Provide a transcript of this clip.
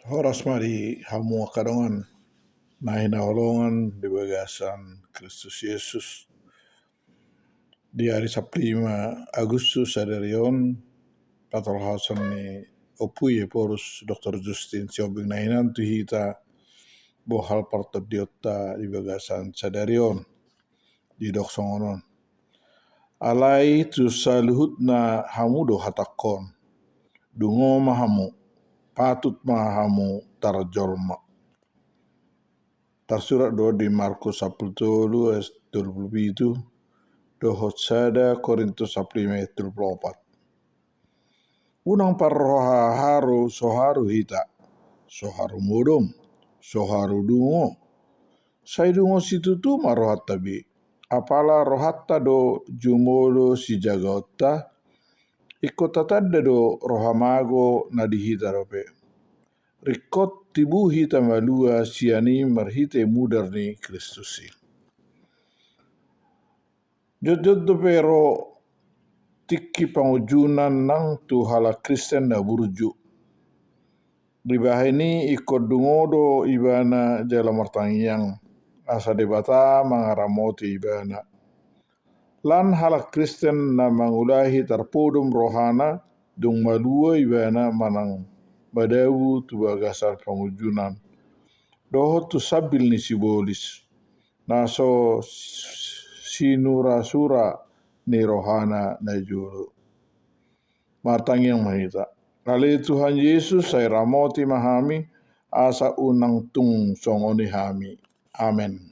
Horas mari hamu kadongan nahina holongan di bagasan Kristus Yesus di hari Sabtu 5 Agustus adarion patol hasan ni opuye porus Dr. Justin siobing nahinan tu hita bohal partod diotta di bagasan sadarion di doksongonon alai tu saluhut na hamudo hatakon dungo mahamu patut mahamu tarjolma. Tersurat doa di Markus 10 ayat 27 dohot sada Korintus 10 ayat 24. Unang parroha haru soharu hita, soharu modom, soharu dungo. Sai dungo situ tu marohat tabi. Apala rohatta do jumolo si jagotta, ikota tadda do rohamago nadihita rope. Rikot tibu hita malua siani marhite mudarni Kristusi. Jod pero tiki pangujunan nang tu hala Kristen na burju. Ribahini ikut dungodo ibana jala martangyang asa debata mangaramoti ibana. Lan hala Kristen na mangulahi tarpodum rohana dung malua ibana manang badawu tu bagasar pangujunan. Doho tu sabil ni sibolis. Naso sinura-sura ni rohana na julu. Martangyang mahita. Kali Tuhan Yesus saya ramoti mahami asa unang tung songoni hami. Amen.